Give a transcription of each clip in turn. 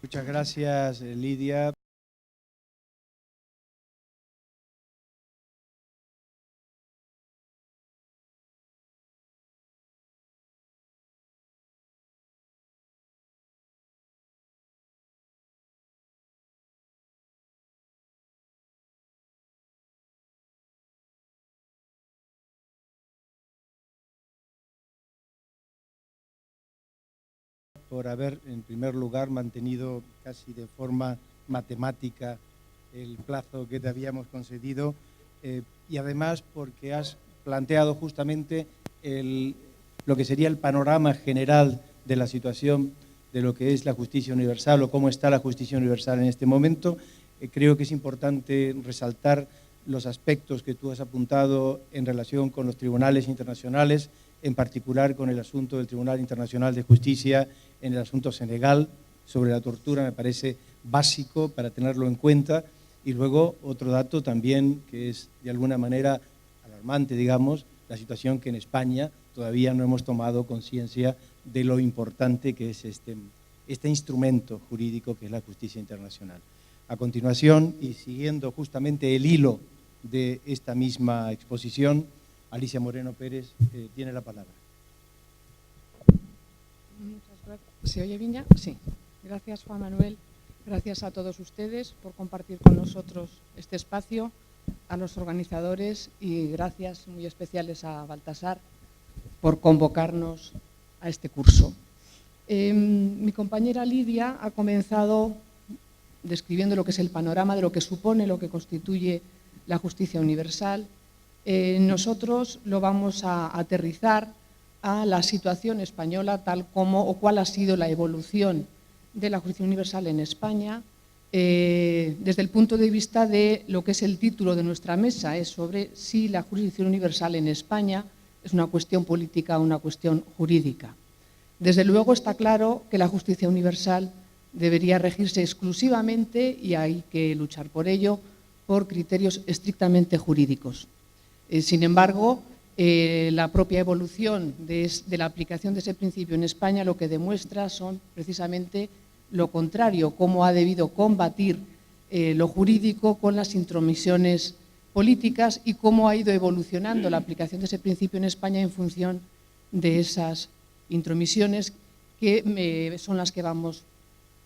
Muchas gracias, Lidia. Por haber, en primer lugar, mantenido casi de forma matemática el plazo que te habíamos concedido y además porque has planteado justamente lo que sería el panorama general de la situación de lo que es la justicia universal o cómo está la justicia universal en este momento. Creo que es importante resaltar los aspectos que tú has apuntado en relación con los tribunales internacionales, en particular con el asunto del Tribunal Internacional de Justicia en el asunto Senegal sobre la tortura. Me parece básico para tenerlo en cuenta. Y luego otro dato también que es de alguna manera alarmante, digamos, la situación que en España todavía no hemos tomado conciencia de lo importante que es este instrumento jurídico que es la justicia internacional. A continuación, y siguiendo justamente el hilo de esta misma exposición, Alicia Moreno Pérez tiene la palabra. Muchas gracias. ¿Se oye bien ya? Sí. Gracias, Juan Manuel. Gracias a todos ustedes por compartir con nosotros este espacio, a los organizadores y gracias muy especiales a Baltasar por convocarnos a este curso. Mi compañera Lidia ha comenzado describiendo lo que es el panorama de lo que supone, lo que constituye la justicia universal. Nosotros lo vamos a aterrizar a la situación española tal como o cuál ha sido la evolución de la justicia universal en España desde el punto de vista de lo que es el título de nuestra mesa, es sobre si la jurisdicción universal en España es una cuestión política o una cuestión jurídica. Desde luego está claro que la justicia universal debería regirse exclusivamente, y hay que luchar por ello, por criterios estrictamente jurídicos. Sin embargo, la propia evolución de la aplicación de ese principio en España lo que demuestra son precisamente lo contrario, cómo ha debido combatir lo jurídico con las intromisiones políticas y cómo ha ido evolucionando la aplicación de ese principio en España en función de esas intromisiones que son las que vamos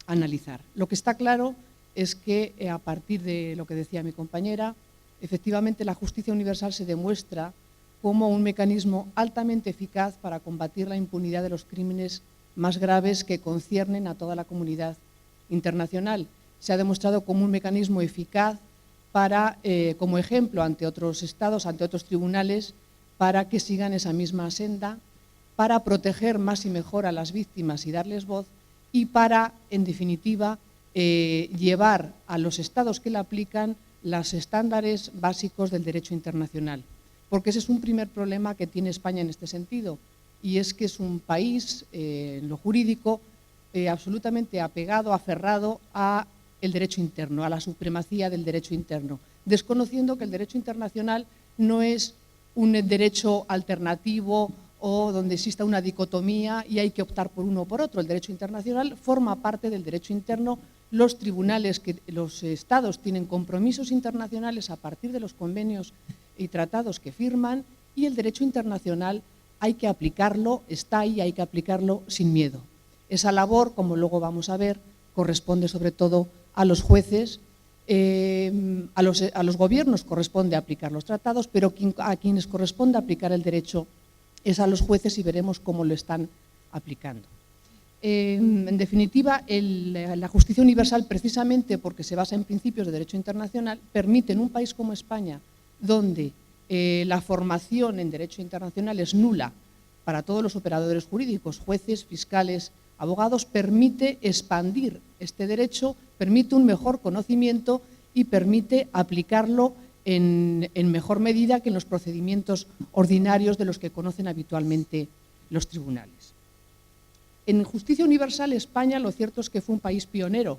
a analizar. Lo que está claro es que a partir de lo que decía mi compañera, efectivamente la justicia universal se demuestra como un mecanismo altamente eficaz para combatir la impunidad de los crímenes más graves que conciernen a toda la comunidad internacional. Se ha demostrado como un mecanismo eficaz para, como ejemplo ante otros estados, ante otros tribunales, para que sigan esa misma senda, para proteger más y mejor a las víctimas y darles voz y para, en definitiva, llevar a los estados que la aplican los estándares básicos del derecho internacional. Porque ese es un primer problema que tiene España en este sentido, y es que es un país, en lo jurídico, absolutamente apegado, aferrado al derecho interno, a la supremacía del derecho interno, desconociendo que el derecho internacional no es un derecho alternativo o donde exista una dicotomía y hay que optar por uno o por otro. El derecho internacional forma parte del derecho interno. Los tribunales, los estados tienen compromisos internacionales a partir de los convenios y tratados que firman, y el derecho internacional hay que aplicarlo, está ahí, hay que aplicarlo sin miedo. Esa labor, como luego vamos a ver, corresponde sobre todo a los jueces, a los gobiernos corresponde aplicar los tratados, pero a quienes corresponde aplicar el derecho es a los jueces y veremos cómo lo están aplicando. En definitiva, la justicia universal, precisamente porque se basa en principios de derecho internacional, permite en un país como España, donde la formación en derecho internacional es nula para todos los operadores jurídicos, jueces, fiscales, abogados, permite expandir este derecho, permite un mejor conocimiento y permite aplicarlo en mejor medida que en los procedimientos ordinarios de los que conocen habitualmente los tribunales. En justicia universal, España, lo cierto es que fue un país pionero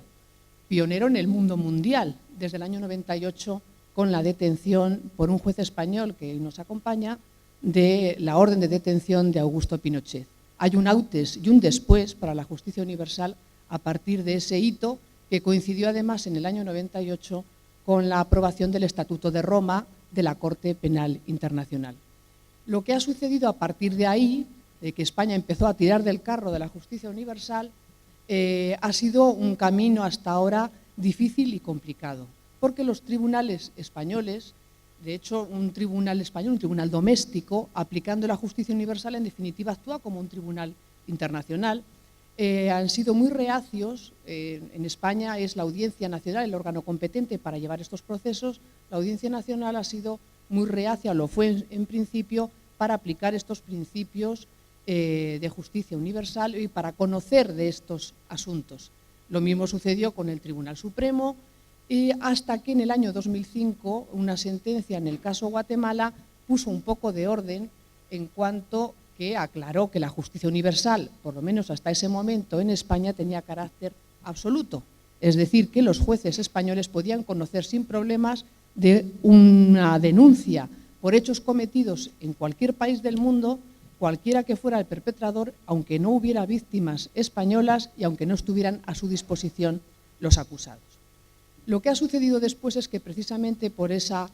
en el mundo mundial, desde el año 98, con la detención por un juez español que nos acompaña de la orden de detención de Augusto Pinochet. Hay un antes y un después para la justicia universal a partir de ese hito, que coincidió además en el año 98 con la aprobación del Estatuto de Roma de la Corte Penal Internacional. Lo que ha sucedido a partir de ahí, de que España empezó a tirar del carro de la justicia universal, ha sido un camino hasta ahora difícil y complicado, porque los tribunales españoles, de hecho un tribunal español, un tribunal doméstico, aplicando la justicia universal, en definitiva actúa como un tribunal internacional, han sido muy reacios. En España es la Audiencia Nacional el órgano competente para llevar estos procesos. La Audiencia Nacional ha sido muy reacia, lo fue en principio, para aplicar estos principios de justicia universal y para conocer de estos asuntos. Lo mismo sucedió con el Tribunal Supremo, y hasta que en el año 2005 una sentencia en el caso Guatemala puso un poco de orden en cuanto que aclaró que la justicia universal, por lo menos hasta ese momento en España, tenía carácter absoluto. Es decir, que los jueces españoles podían conocer sin problemas de una denuncia por hechos cometidos en cualquier país del mundo, cualquiera que fuera el perpetrador, aunque no hubiera víctimas españolas y aunque no estuvieran a su disposición los acusados. Lo que ha sucedido después es que precisamente por esas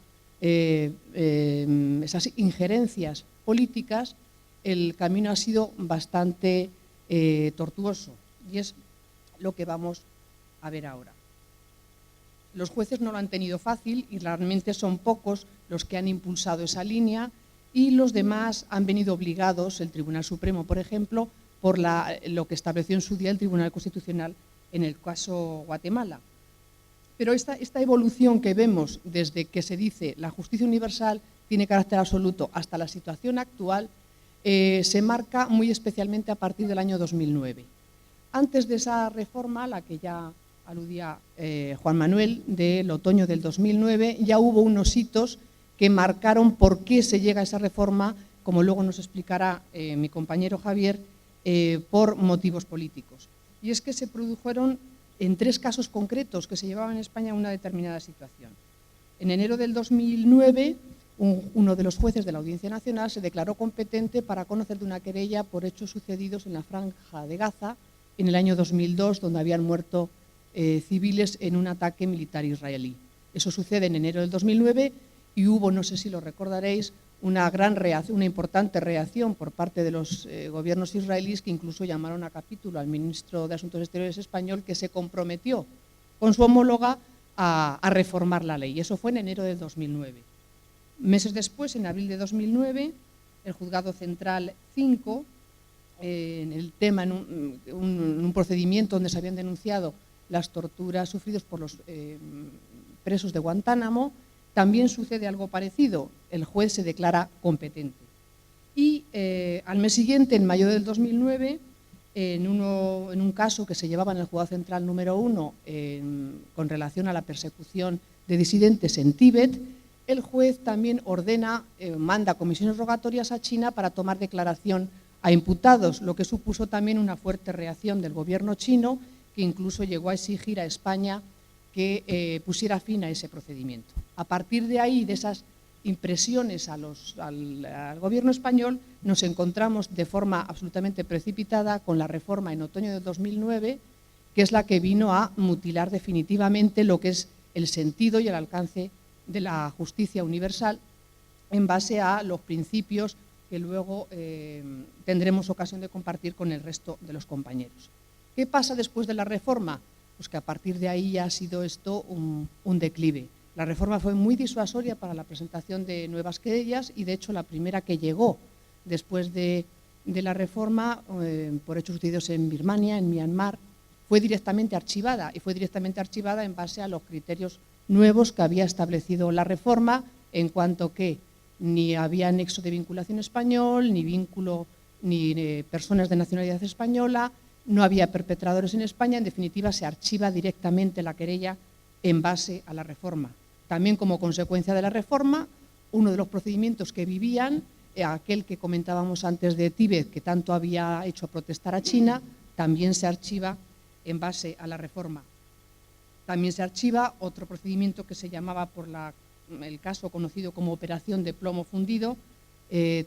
injerencias políticas el camino ha sido bastante tortuoso, y es lo que vamos a ver ahora. Los jueces no lo han tenido fácil y realmente son pocos los que han impulsado esa línea, y los demás han venido obligados, el Tribunal Supremo, por ejemplo, por lo que estableció en su día el Tribunal Constitucional en el caso Guatemala. Pero esta evolución que vemos desde que se dice la justicia universal tiene carácter absoluto hasta la situación actual se marca muy especialmente a partir del año 2009. Antes de esa reforma, a la que ya aludía Juan Manuel, del otoño del 2009, ya hubo unos hitos que marcaron por qué se llega a esa reforma, como luego nos explicará mi compañero Javier, por motivos políticos. Y es que se produjeron en 3 casos concretos que se llevaban en España una determinada situación. En enero del 2009, uno de los jueces de la Audiencia Nacional se declaró competente para conocer de una querella por hechos sucedidos en la Franja de Gaza en el año 2002, donde habían muerto civiles en un ataque militar israelí. Eso sucede en enero del 2009 y hubo, no sé si lo recordaréis, una importante reacción por parte de los gobiernos israelíes, que incluso llamaron a capítulo al ministro de Asuntos Exteriores español, que se comprometió con su homóloga a reformar la ley. Eso fue en enero del 2009. Meses después, en abril de 2009, el Juzgado Central 5, en el tema, en un procedimiento donde se habían denunciado las torturas sufridas por los presos de Guantánamo, también sucede algo parecido. El juez se declara competente. Y al mes siguiente, en mayo del 2009, en un caso que se llevaba en el Juzgado Central número 1 con relación a la persecución de disidentes en Tíbet, el juez también manda comisiones rogatorias a China para tomar declaración a imputados, lo que supuso también una fuerte reacción del gobierno chino, que incluso llegó a exigir a España que pusiera fin a ese procedimiento. A partir de ahí, de esas impresiones al gobierno español, nos encontramos de forma absolutamente precipitada con la reforma en otoño de 2009, que es la que vino a mutilar definitivamente lo que es el sentido y el alcance de la justicia universal, en base a los principios que luego tendremos ocasión de compartir con el resto de los compañeros. ¿Qué pasa después de la reforma? Pues que a partir de ahí ya ha sido esto un declive. La reforma fue muy disuasoria para la presentación de nuevas querellas, y de hecho la primera que llegó después de la reforma por hechos sucedidos en Birmania, en Myanmar, fue directamente archivada, y fue directamente archivada en base a los criterios nuevos que había establecido la reforma, en cuanto que ni había nexo de vinculación español, ni personas de nacionalidad española, no había perpetradores en España. En definitiva, se archiva directamente la querella en base a la reforma. También, como consecuencia de la reforma, uno de los procedimientos que vivían, aquel que comentábamos antes de Tíbet, que tanto había hecho protestar a China, también se archiva en base a la reforma. También se archiva otro procedimiento que se llamaba, por el caso conocido como Operación de Plomo Fundido,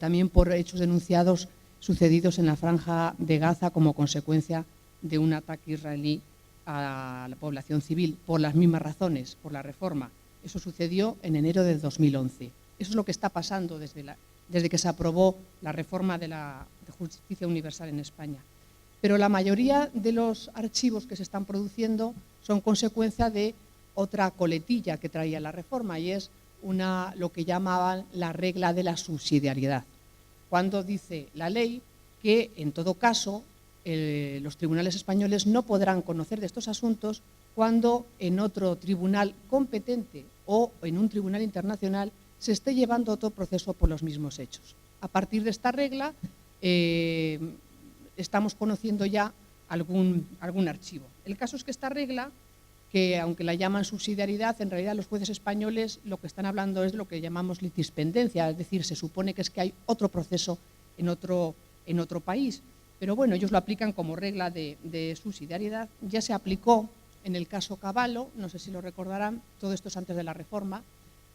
también por hechos denunciados sucedidos en la Franja de Gaza como consecuencia de un ataque israelí a la población civil por las mismas razones, por la reforma. Eso sucedió en enero de 2011. Eso es lo que está pasando desde que se aprobó la reforma de justicia universal en España. Pero la mayoría de los archivos que se están produciendo son consecuencia de otra coletilla que traía la reforma, y es lo que llamaban la regla de la subsidiariedad, cuando dice la ley que, en todo caso, los tribunales españoles no podrán conocer de estos asuntos cuando en otro tribunal competente o en un tribunal internacional se esté llevando otro proceso por los mismos hechos. A partir de esta regla estamos conociendo ya algún archivo. El caso es que esta regla, que aunque la llaman subsidiariedad, en realidad los jueces españoles lo que están hablando es de lo que llamamos litispendencia, es decir, se supone que es que hay otro proceso en otro país. Pero bueno, ellos lo aplican como regla de subsidiariedad. Ya se aplicó en el caso Cavallo, no sé si lo recordarán, todo esto es antes de la reforma.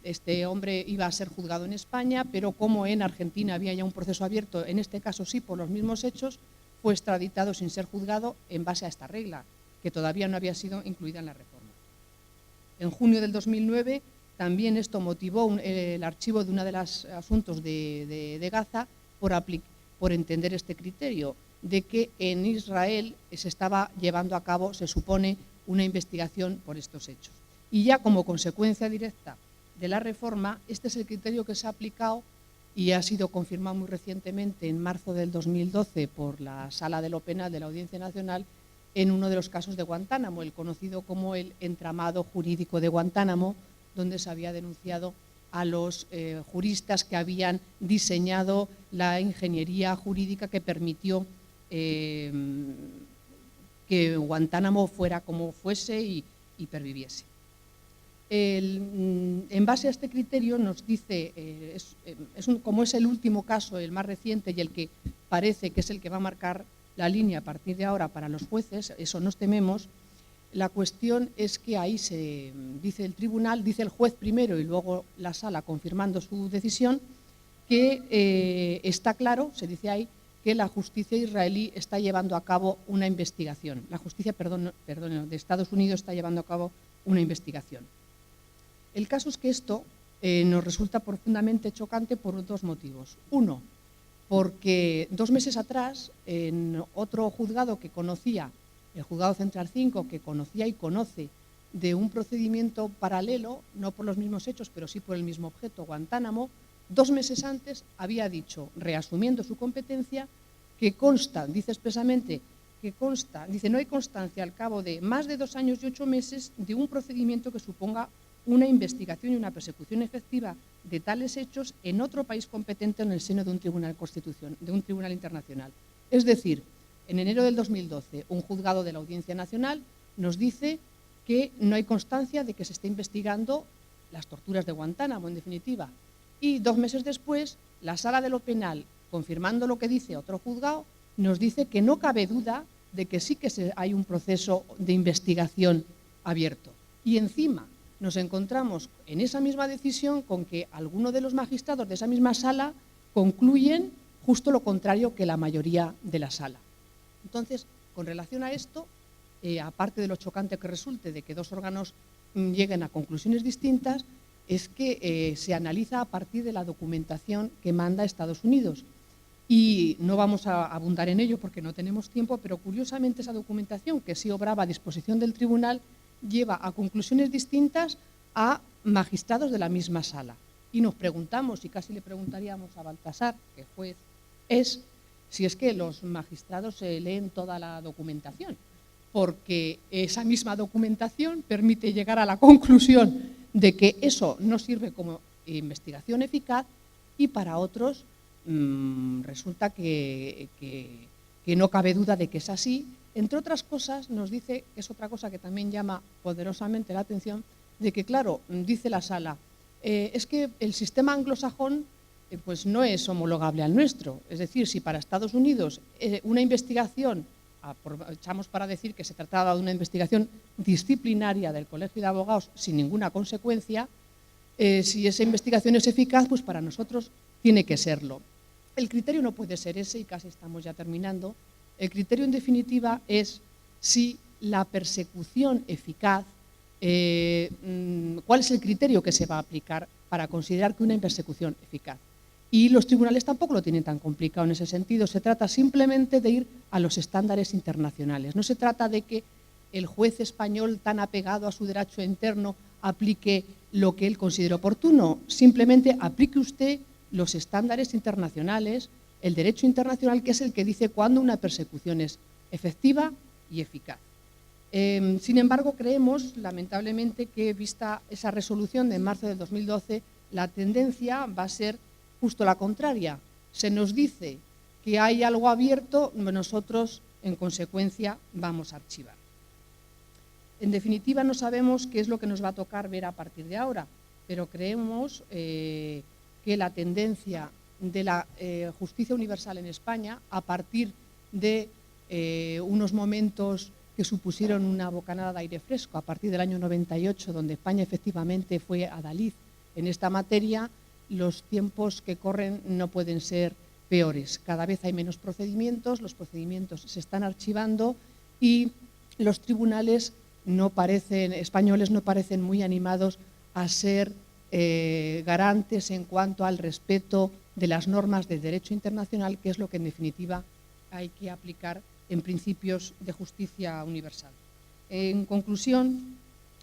Este hombre iba a ser juzgado en España, pero como en Argentina había ya un proceso abierto, en este caso sí, por los mismos hechos, fue extraditado sin ser juzgado en base a esta regla, que todavía no había sido incluida en la reforma. En junio del 2009 también esto motivó el archivo de uno de los asuntos de Gaza por entender este criterio de que en Israel se estaba llevando a cabo, se supone, una investigación por estos hechos. Y ya como consecuencia directa de la reforma, este es el criterio que se ha aplicado y ha sido confirmado muy recientemente en marzo del 2012 por la Sala de lo Penal de la Audiencia Nacional en uno de los casos de Guantánamo, el conocido como el entramado jurídico de Guantánamo, donde se había denunciado a los juristas que habían diseñado la ingeniería jurídica que permitió que Guantánamo fuera como fuese y perviviese. En base a este criterio nos dice, como es el último caso, el más reciente y el que parece que es el que va a marcar la línea a partir de ahora para los jueces, eso nos tememos, la cuestión es que ahí se dice el tribunal, dice el juez primero y luego la sala confirmando su decisión, que está claro, se dice ahí, que la justicia israelí está llevando a cabo una investigación. La justicia, de Estados Unidos está llevando a cabo una investigación. El caso es que esto nos resulta profundamente chocante por dos motivos. Uno, porque 2 meses atrás, en otro juzgado que conocía, el Juzgado Central 5, que conocía y conoce de un procedimiento paralelo, no por los mismos hechos, pero sí por el mismo objeto, Guantánamo, 2 meses antes había dicho, reasumiendo su competencia, que consta, dice expresamente, dice, no hay constancia al cabo de más de 2 años y 8 meses de un procedimiento que suponga una investigación y una persecución efectiva de tales hechos en otro país competente en el seno de un tribunal internacional. Es decir, en enero del 2012, un juzgado de la Audiencia Nacional nos dice que no hay constancia de que se esté investigando las torturas de Guantánamo, en definitiva. Y 2 meses después, la Sala de lo Penal, confirmando lo que dice otro juzgado, nos dice que no cabe duda de que sí que hay un proceso de investigación abierto. Y encima nos encontramos en esa misma decisión con que algunos de los magistrados de esa misma sala concluyen justo lo contrario que la mayoría de la sala. Entonces, con relación a esto, aparte de lo chocante que resulte de que 2 órganos lleguen a conclusiones distintas, es que se analiza a partir de la documentación que manda Estados Unidos. Y no vamos a abundar en ello porque no tenemos tiempo, pero curiosamente esa documentación, que sí obraba a disposición del tribunal, lleva a conclusiones distintas a magistrados de la misma sala. Y nos preguntamos, y casi le preguntaríamos a Baltasar, que juez es, si es que los magistrados leen toda la documentación, porque esa misma documentación permite llegar a la conclusión de que eso no sirve como investigación eficaz y para otros resulta que no cabe duda de que es así. Entre otras cosas, nos dice, que es otra cosa que también llama poderosamente la atención, de que, claro, dice la sala, es que el sistema anglosajón pues no es homologable al nuestro. Es decir, si para Estados Unidos una investigación, aprovechamos para decir que se trataba de una investigación disciplinaria del Colegio de Abogados sin ninguna consecuencia, si esa investigación es eficaz, pues para nosotros tiene que serlo. El criterio no puede ser ese, y casi estamos ya terminando. El criterio, en definitiva, es si la persecución eficaz, cuál es el criterio que se va a aplicar para considerar que una persecución eficaz. Y los tribunales tampoco lo tienen tan complicado en ese sentido. Se trata simplemente de ir a los estándares internacionales. No se trata de que el juez español, tan apegado a su derecho interno, aplique lo que él considere oportuno. Simplemente aplique usted los estándares internacionales, el derecho internacional, que es el que dice cuándo una persecución es efectiva y eficaz. Sin embargo, creemos, lamentablemente, que vista esa resolución de marzo de 2012, la tendencia va a ser justo la contraria. Se nos dice que hay algo abierto, nosotros, en consecuencia, vamos a archivar. En definitiva, no sabemos qué es lo que nos va a tocar ver a partir de ahora, pero creemos que la tendencia de la justicia universal en España, a partir de unos momentos que supusieron una bocanada de aire fresco, a partir del año 98, donde España efectivamente fue adalid en esta materia, los tiempos que corren no pueden ser peores. Cada vez hay menos procedimientos, los procedimientos se están archivando y los tribunales españoles no parecen muy animados a ser garantes en cuanto al respeto de las normas del derecho internacional, que es lo que en definitiva hay que aplicar en principios de justicia universal. En conclusión,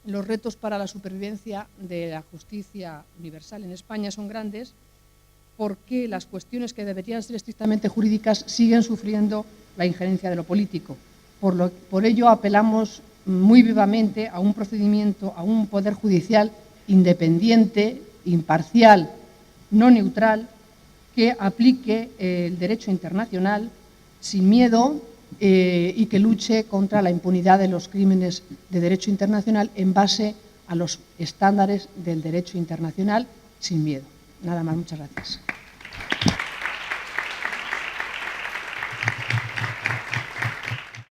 los retos para la supervivencia de la justicia universal en España son grandes porque las cuestiones que deberían ser estrictamente jurídicas siguen sufriendo la injerencia de lo político. Por ello apelamos muy vivamente a un procedimiento, a un poder judicial independiente, imparcial, no neutral, que aplique el derecho internacional sin miedo y que luche contra la impunidad de los crímenes de derecho internacional en base a los estándares del derecho internacional sin miedo. Nada más, muchas gracias.